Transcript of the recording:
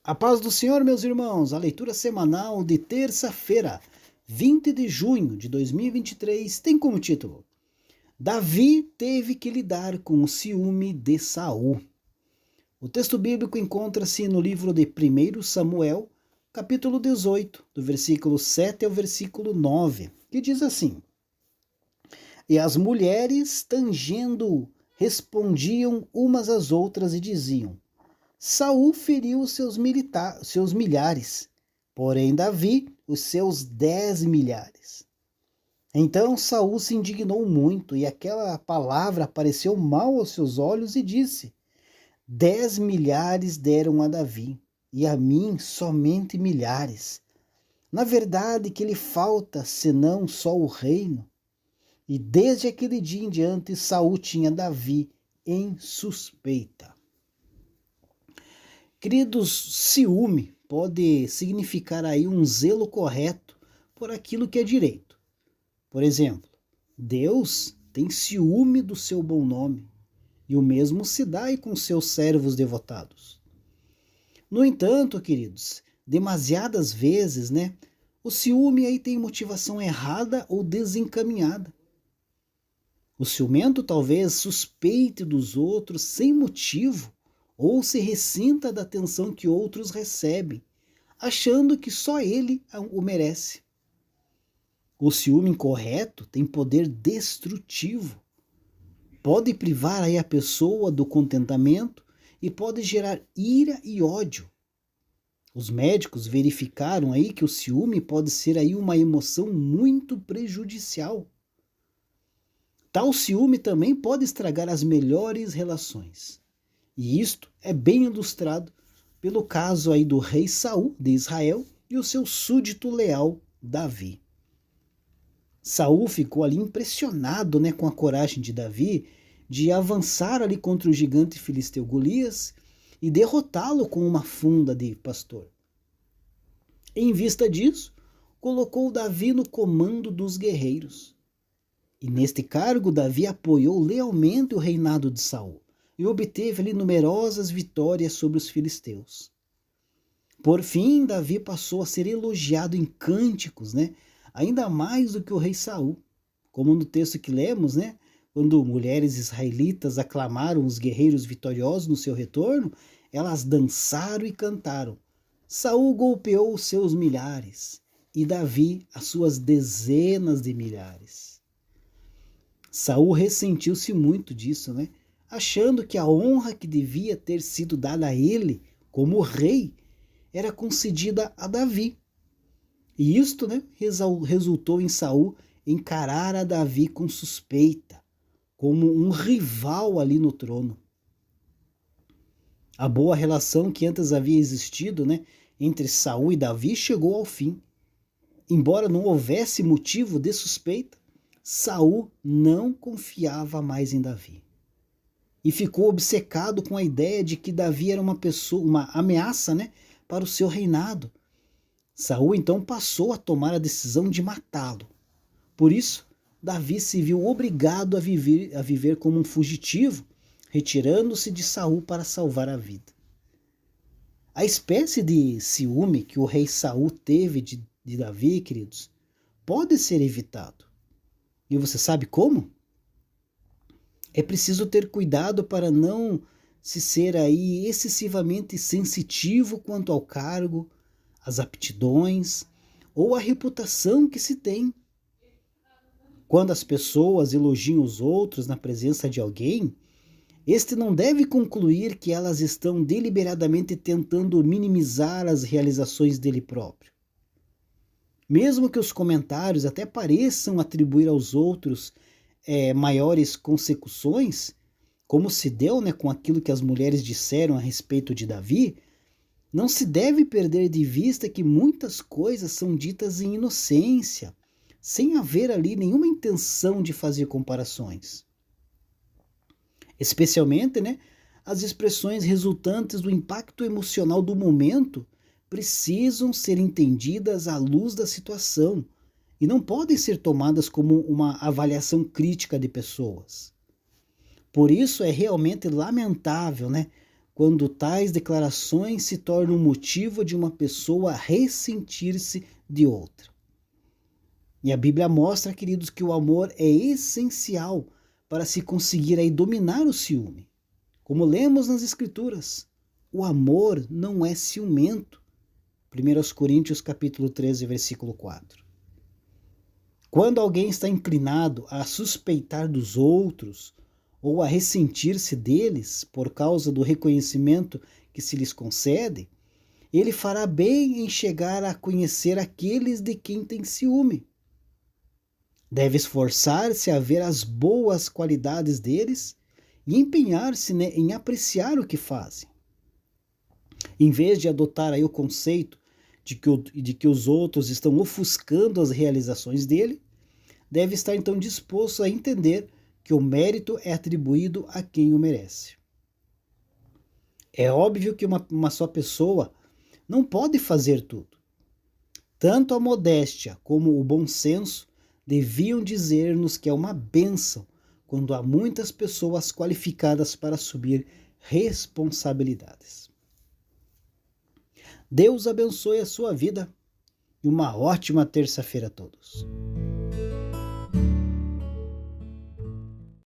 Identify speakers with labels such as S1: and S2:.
S1: A paz do Senhor, meus irmãos, a leitura semanal de terça-feira, 20 de junho de 2023, tem como título: Davi teve que lidar com o ciúme de Saul. O texto bíblico encontra-se no livro de 1 Samuel, capítulo 18, do versículo 7 ao versículo 9, que diz assim: E as mulheres, tangendo, respondiam umas às outras e diziam: Saul feriu seus milhares, porém Davi os seus 10 milhares. Então Saul se indignou muito, e aquela palavra pareceu mal aos seus olhos, e disse: 10 milhares deram a Davi, e a mim somente milhares. Na verdade, que lhe falta, senão só o reino? E desde aquele dia em diante, Saul tinha Davi em suspeita. Queridos, ciúme pode significar aí um zelo correto por aquilo que é direito. Por exemplo, Deus tem ciúme do seu bom nome, e o mesmo se dá aí com seus servos devotados. No entanto, queridos, demasiadas vezes, o ciúme aí tem motivação errada ou desencaminhada. O ciumento talvez suspeite dos outros sem motivo, ou se ressinta da atenção que outros recebem, achando que só ele o merece. O ciúme incorreto tem poder destrutivo. Pode privar aí a pessoa do contentamento e pode gerar ira e ódio. Os médicos verificaram aí que o ciúme pode ser aí uma emoção muito prejudicial. Tal ciúme também pode estragar as melhores relações. E isto é bem ilustrado pelo caso aí do rei Saul de Israel e o seu súdito leal Davi. Saul ficou ali impressionado, com a coragem de Davi de avançar ali contra o gigante filisteu Golias e derrotá-lo com uma funda de pastor. Em vista disso, colocou Davi no comando dos guerreiros. E neste cargo, Davi apoiou lealmente o reinado de Saul e obteve ali numerosas vitórias sobre os filisteus. Por fim, Davi passou a ser elogiado em cânticos, ainda mais do que o rei Saul. Como no texto que lemos, quando mulheres israelitas aclamaram os guerreiros vitoriosos no seu retorno, elas dançaram e cantaram. Saul golpeou os seus milhares e Davi as suas dezenas de milhares. Saul ressentiu-se muito disso, achando que a honra que devia ter sido dada a ele como rei era concedida a Davi. E isto, resultou em Saul encarar a Davi com suspeita, como um rival ali no trono. A boa relação que antes havia existido, entre Saul e Davi chegou ao fim. Embora não houvesse motivo de suspeita, Saul não confiava mais em Davi. E ficou obcecado com a ideia de que Davi era uma ameaça, para o seu reinado. Saul então passou a tomar a decisão de matá-lo. Por isso, Davi se viu obrigado a viver como um fugitivo, retirando-se de Saul para salvar a vida. A espécie de ciúme que o rei Saul teve de Davi, queridos, pode ser evitado. E você sabe como? É preciso ter cuidado para não se ser aí excessivamente sensitivo quanto ao cargo, às aptidões ou à reputação que se tem. Quando as pessoas elogiam os outros na presença de alguém, este não deve concluir que elas estão deliberadamente tentando minimizar as realizações dele próprio. Mesmo que os comentários até pareçam atribuir aos outros maiores consecuções, como se deu com aquilo que as mulheres disseram a respeito de Davi, não se deve perder de vista que muitas coisas são ditas em inocência, sem haver ali nenhuma intenção de fazer comparações. Especialmente, as expressões resultantes do impacto emocional do momento precisam ser entendidas à luz da situação e não podem ser tomadas como uma avaliação crítica de pessoas. Por isso é realmente lamentável, quando tais declarações se tornam motivo de uma pessoa ressentir-se de outra. E a Bíblia mostra, queridos, que o amor é essencial para se conseguir aí dominar o ciúme. Como lemos nas Escrituras, o amor não é ciumento. 1 Coríntios capítulo 13, versículo 4. Quando alguém está inclinado a suspeitar dos outros ou a ressentir-se deles por causa do reconhecimento que se lhes concede, ele fará bem em chegar a conhecer aqueles de quem tem ciúme. Deve esforçar-se a ver as boas qualidades deles e empenhar-se, em apreciar o que fazem. Em vez de adotar aí o conceito de que os outros estão ofuscando as realizações dele, deve estar então disposto a entender que o mérito é atribuído a quem o merece. É óbvio que uma só pessoa não pode fazer tudo. Tanto a modéstia como o bom senso deviam dizer-nos que é uma bênção quando há muitas pessoas qualificadas para assumir responsabilidades. Deus abençoe a sua vida e uma ótima terça-feira a todos.